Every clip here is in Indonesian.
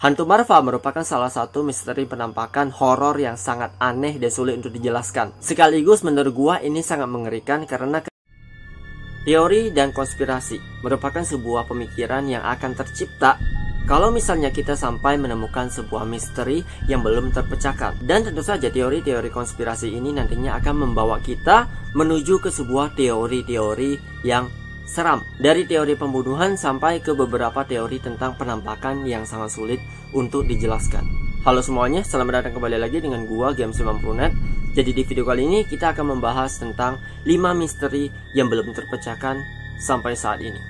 Hantu Marva merupakan salah satu misteri penampakan horor yang sangat aneh dan sulit untuk dijelaskan. Sekaligus menurut gua ini sangat mengerikan karena teori dan konspirasi merupakan sebuah pemikiran yang akan tercipta kalau misalnya kita sampai menemukan sebuah misteri yang belum terpecahkan. Dan tentu saja teori-teori konspirasi ini nantinya akan membawa kita menuju ke sebuah teori-teori yang seram. Dari teori pembunuhan sampai ke beberapa teori tentang penampakan yang sangat sulit untuk dijelaskan. Halo semuanya, selamat datang kembali lagi dengan gua Game90net. Jadi di video kali ini kita akan membahas tentang 5 misteri yang belum terpecahkan sampai saat ini.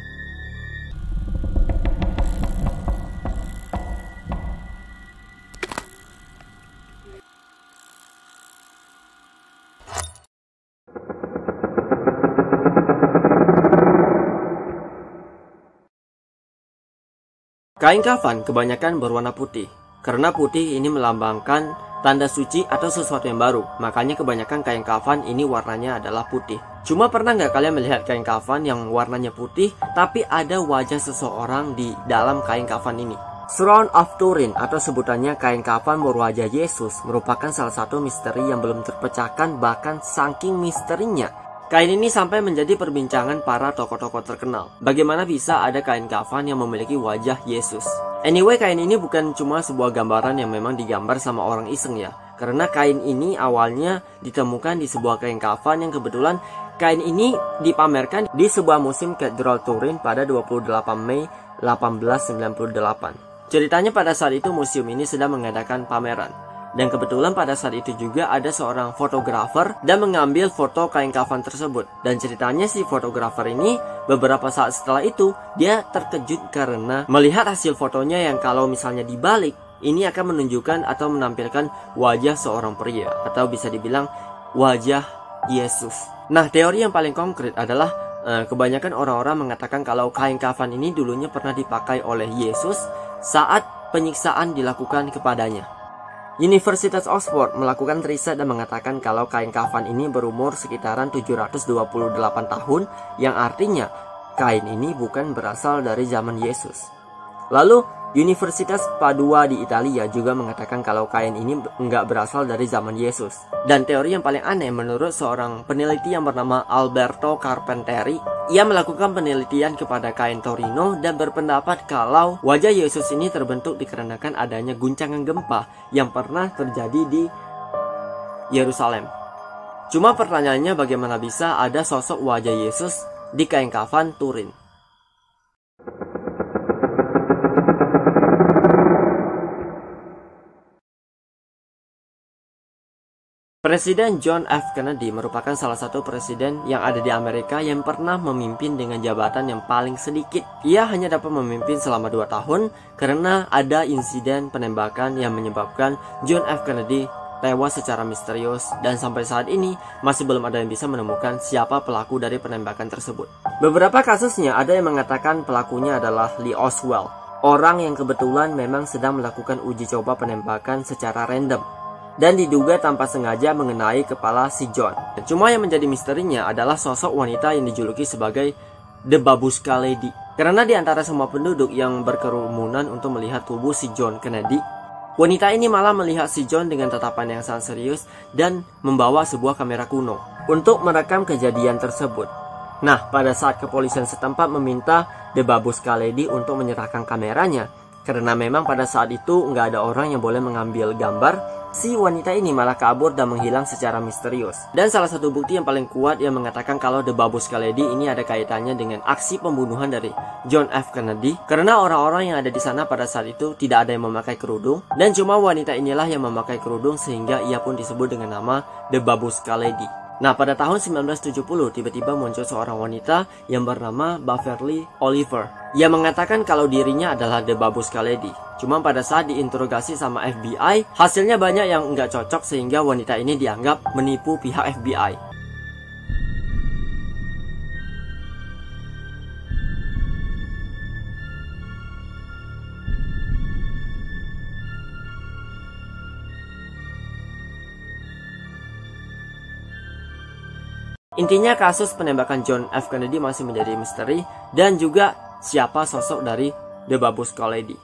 Kain kafan kebanyakan berwarna putih, karena putih ini melambangkan tanda suci atau sesuatu yang baru. Makanya kebanyakan kain kafan ini warnanya adalah putih. Cuma pernah nggak kalian melihat kain kafan yang warnanya putih, tapi ada wajah seseorang di dalam kain kafan ini? Shroud of Turin atau sebutannya kain kafan berwajah Yesus merupakan salah satu misteri yang belum terpecahkan, bahkan saking misterinya kain ini sampai menjadi perbincangan para tokoh-tokoh terkenal. Bagaimana bisa ada kain kafan yang memiliki wajah Yesus? Anyway, kain ini bukan cuma sebuah gambaran yang memang digambar sama orang iseng ya. Karena kain ini awalnya ditemukan di sebuah kain kafan yang kebetulan kain ini dipamerkan di sebuah museum Katedral Turin pada 28 Mei 1898. Ceritanya pada saat itu museum ini sedang mengadakan pameran. Dan kebetulan pada saat itu juga ada seorang fotografer dan mengambil foto kain kafan tersebut. Dan ceritanya si fotografer ini beberapa saat setelah itu dia terkejut karena melihat hasil fotonya yang kalau misalnya dibalik ini akan menunjukkan atau menampilkan wajah seorang pria atau bisa dibilang wajah Yesus. Nah, teori yang paling konkret adalah kebanyakan orang-orang mengatakan kalau kain kafan ini dulunya pernah dipakai oleh Yesus saat penyiksaan dilakukan kepadanya. Universitas Oxford melakukan riset dan mengatakan kalau kain kafan ini berumur sekitaran 728 tahun, yang artinya kain ini bukan berasal dari zaman Yesus. Lalu Universitas Padua di Italia juga mengatakan kalau kain ini enggak berasal dari zaman Yesus. Dan teori yang paling aneh menurut seorang peneliti yang bernama Alberto Carpentieri, ia melakukan penelitian kepada kain Torino dan berpendapat kalau wajah Yesus ini terbentuk dikarenakan adanya guncangan gempa yang pernah terjadi di Yerusalem. Cuma pertanyaannya, bagaimana bisa ada sosok wajah Yesus di kain kafan Turin? Presiden John F. Kennedy merupakan salah satu presiden yang ada di Amerika yang pernah memimpin dengan jabatan yang paling sedikit. Ia hanya dapat memimpin selama 2 tahun karena ada insiden penembakan yang menyebabkan John F. Kennedy tewas secara misterius, dan sampai saat ini masih belum ada yang bisa menemukan siapa pelaku dari penembakan tersebut. Beberapa kasusnya ada yang mengatakan pelakunya adalah Lee Oswald, orang yang kebetulan memang sedang melakukan uji coba penembakan secara random dan diduga tanpa sengaja mengenai kepala si John. Cuma yang menjadi misterinya adalah sosok wanita yang dijuluki sebagai The Babushka Lady. Karena di antara semua penduduk yang berkerumunan untuk melihat tubuh si John Kennedy, wanita ini malah melihat si John dengan tatapan yang sangat serius dan membawa sebuah kamera kuno untuk merekam kejadian tersebut. Nah, pada saat kepolisian setempat meminta The Babushka Lady untuk menyerahkan kameranya, karena memang pada saat itu nggak ada orang yang boleh mengambil gambar, si wanita ini malah kabur dan menghilang secara misterius. Dan salah satu bukti yang paling kuat yang mengatakan kalau The Babushka Lady ini ada kaitannya dengan aksi pembunuhan dari John F. Kennedy, karena orang-orang yang ada di sana pada saat itu tidak ada yang memakai kerudung, dan cuma wanita inilah yang memakai kerudung sehingga ia pun disebut dengan nama The Babushka Lady. Nah, pada tahun 1970 tiba-tiba muncul seorang wanita yang bernama Beverly Oliver yang mengatakan kalau dirinya adalah The Babushka Lady. Cuma pada saat diinterogasi sama FBI, hasilnya banyak yang nggak cocok sehingga wanita ini dianggap menipu pihak FBI. Intinya kasus penembakan John F. Kennedy masih menjadi misteri, dan juga siapa sosok dari The Babushka Lady.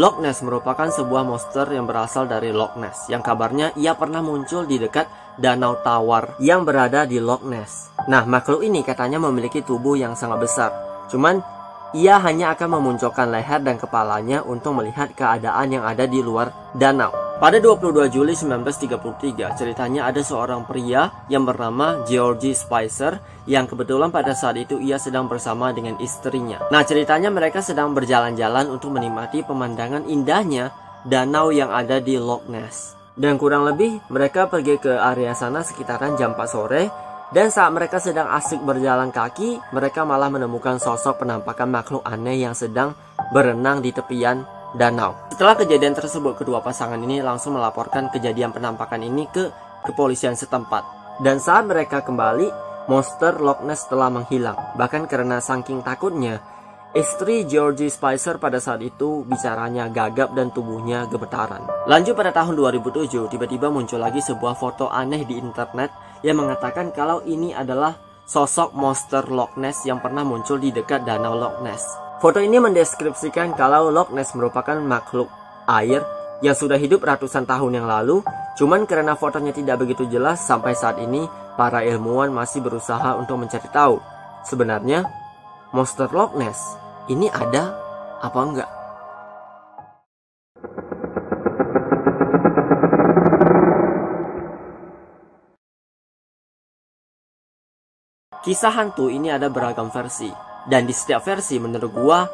Loch Ness merupakan sebuah monster yang berasal dari Loch Ness, yang kabarnya ia pernah muncul di dekat Danau Tawar yang berada di Loch Ness. Nah, makhluk ini katanya memiliki tubuh yang sangat besar. Cuman, ia hanya akan memunculkan leher dan kepalanya untuk melihat keadaan yang ada di luar danau. Pada 22 Juli 1933, ceritanya ada seorang pria yang bernama Georgie Spicer yang kebetulan pada saat itu ia sedang bersama dengan istrinya. Nah, ceritanya mereka sedang berjalan-jalan untuk menikmati pemandangan indahnya danau yang ada di Loch Ness. Dan kurang lebih mereka pergi ke area sana sekitaran jam 4 sore. Dan saat mereka sedang asik berjalan kaki, mereka malah menemukan sosok penampakan makhluk aneh yang sedang berenang di tepian danau. Setelah kejadian tersebut, kedua pasangan ini langsung melaporkan kejadian penampakan ini ke kepolisian setempat. Dan saat mereka kembali, monster Loch Ness telah menghilang. Bahkan karena saking takutnya, istri Georgie Spicer pada saat itu bicaranya gagap dan tubuhnya gemetaran. Lanjut pada tahun 2007, tiba-tiba muncul lagi sebuah foto aneh di internet yang mengatakan kalau ini adalah sosok monster Loch Ness yang pernah muncul di dekat danau Loch Ness. Foto ini mendeskripsikan kalau Loch Ness merupakan makhluk air yang sudah hidup ratusan tahun yang lalu. Cuman karena fotonya tidak begitu jelas, sampai saat ini para ilmuwan masih berusaha untuk mencari tahu sebenarnya monster Loch Ness ini ada apa enggak. Kisah hantu ini ada beragam versi, dan di setiap versi menurut gua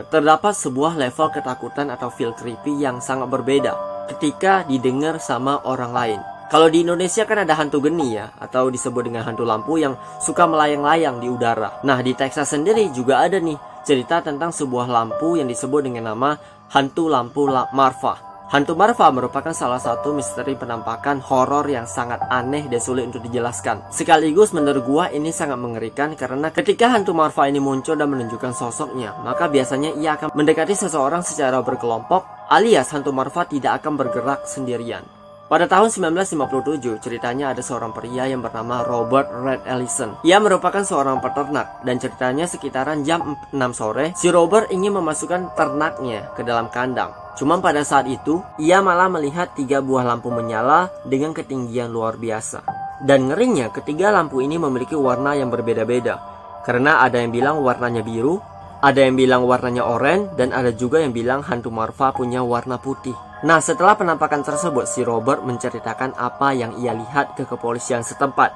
terdapat sebuah level ketakutan atau feel creepy yang sangat berbeda ketika didengar sama orang lain. Kalau di Indonesia kan ada hantu geni ya, atau disebut dengan hantu lampu yang suka melayang-layang di udara. Nah, di Texas sendiri juga ada nih cerita tentang sebuah lampu yang disebut dengan nama hantu lampu Marfa. Hantu Marfa merupakan salah satu misteri penampakan horor yang sangat aneh dan sulit untuk dijelaskan. Sekaligus menurut gua ini sangat mengerikan karena ketika hantu Marfa ini muncul dan menunjukkan sosoknya, maka biasanya ia akan mendekati seseorang secara berkelompok, alias hantu Marfa tidak akan bergerak sendirian. Pada tahun 1957, ceritanya ada seorang pria yang bernama Robert Red Ellison. Ia merupakan seorang peternak, dan ceritanya sekitaran jam 6 sore, si Robert ingin memasukkan ternaknya ke dalam kandang. Cuma pada saat itu, ia malah melihat 3 buah lampu menyala dengan ketinggian luar biasa. Dan ngerinya, ketiga lampu ini memiliki warna yang berbeda-beda. Karena ada yang bilang warnanya biru, ada yang bilang warnanya oranye, dan ada juga yang bilang hantu Marfa punya warna putih. Nah, setelah penampakan tersebut, si Robert menceritakan apa yang ia lihat ke kepolisian setempat.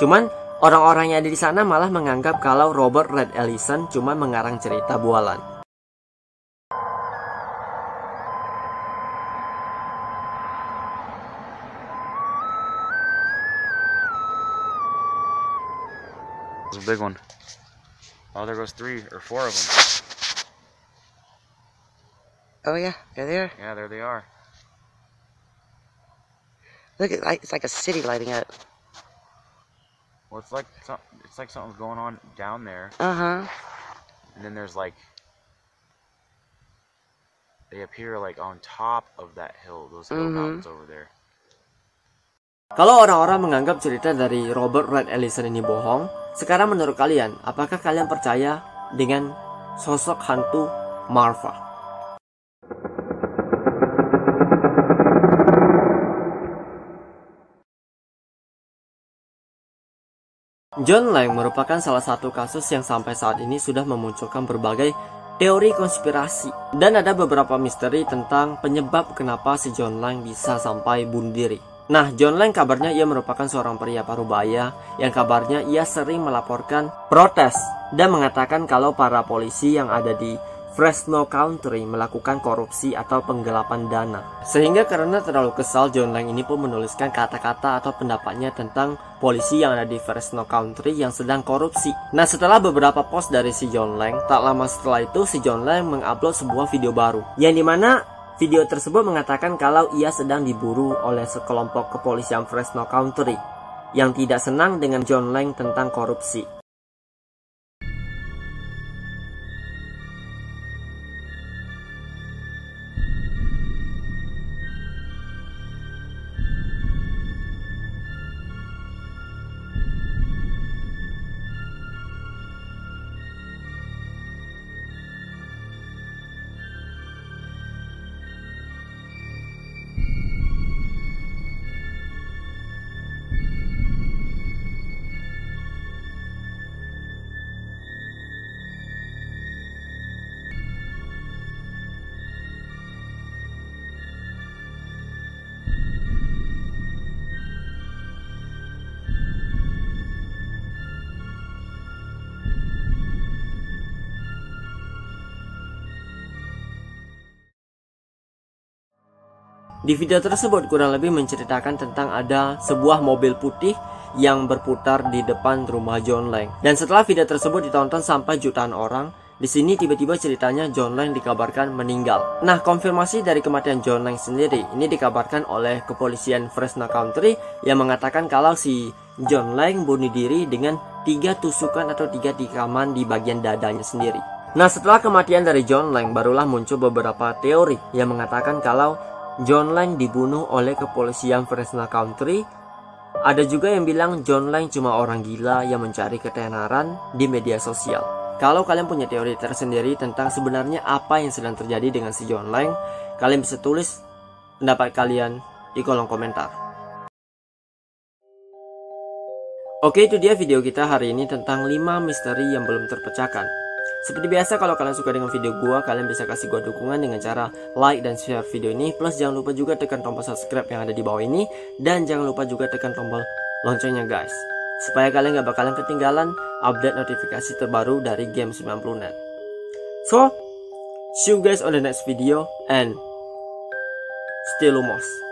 Cuman, orang-orang yang ada di sana malah menganggap kalau Robert Red Ellison cuma mengarang cerita bualan. It's a big one. Oh, there goes 3 or 4 of them. Oh yeah, they're there. Yeah, there they are. Look, it's like a city lighting up. Well, it's like something's going on down there. Uh-huh. And then there's like, they appear like on top of that hill, those hill mountains over there. Kalau orang-orang menganggap cerita dari Robert Red Ellison ini bohong, sekarang menurut kalian, apakah kalian percaya dengan sosok hantu Marfa? John Lang merupakan salah satu kasus yang sampai saat ini sudah memunculkan berbagai teori konspirasi. Dan ada beberapa misteri tentang penyebab kenapa si John Lang bisa sampai bunuh diri. Nah, John Lang kabarnya ia merupakan seorang pria parubaya yang kabarnya ia sering melaporkan protes dan mengatakan kalau para polisi yang ada di Fresno Country melakukan korupsi atau penggelapan dana. Sehingga karena terlalu kesal, John Lang ini pun menuliskan kata-kata atau pendapatnya tentang polisi yang ada di Fresno Country yang sedang korupsi. Nah, setelah beberapa post dari si John Lang, tak lama setelah itu si John Lang mengupload sebuah video baru, yang dimana video tersebut mengatakan kalau ia sedang diburu oleh sekelompok kepolisian Fresno Country yang tidak senang dengan John Lang tentang korupsi. Di video tersebut kurang lebih menceritakan tentang ada sebuah mobil putih yang berputar di depan rumah John Lang. Dan setelah video tersebut ditonton sampai jutaan orang, di sini tiba-tiba ceritanya John Lang dikabarkan meninggal. Nah, konfirmasi dari kematian John Lang sendiri ini dikabarkan oleh kepolisian Fresno County yang mengatakan kalau si John Lang bunuh diri dengan 3 tusukan atau 3 tikaman di bagian dadanya sendiri. Nah, setelah kematian dari John Lang barulah muncul beberapa teori yang mengatakan kalau John Lang dibunuh oleh kepolisian Fresno County. Ada juga yang bilang John Lang cuma orang gila yang mencari ketenaran di media sosial. Kalau kalian punya teori tersendiri tentang sebenarnya apa yang sedang terjadi dengan si John Lang, kalian bisa tulis pendapat kalian di kolom komentar. Oke, itu dia video kita hari ini tentang 5 misteri yang belum terpecahkan. Seperti biasa, kalau kalian suka dengan video gua, kalian bisa kasih gua dukungan dengan cara like dan share video ini. Plus jangan lupa juga tekan tombol subscribe yang ada di bawah ini. Dan jangan lupa juga tekan tombol loncengnya guys, supaya kalian gak bakalan ketinggalan update notifikasi terbaru dari Game 90net. So, see you guys on the next video and stay lumos.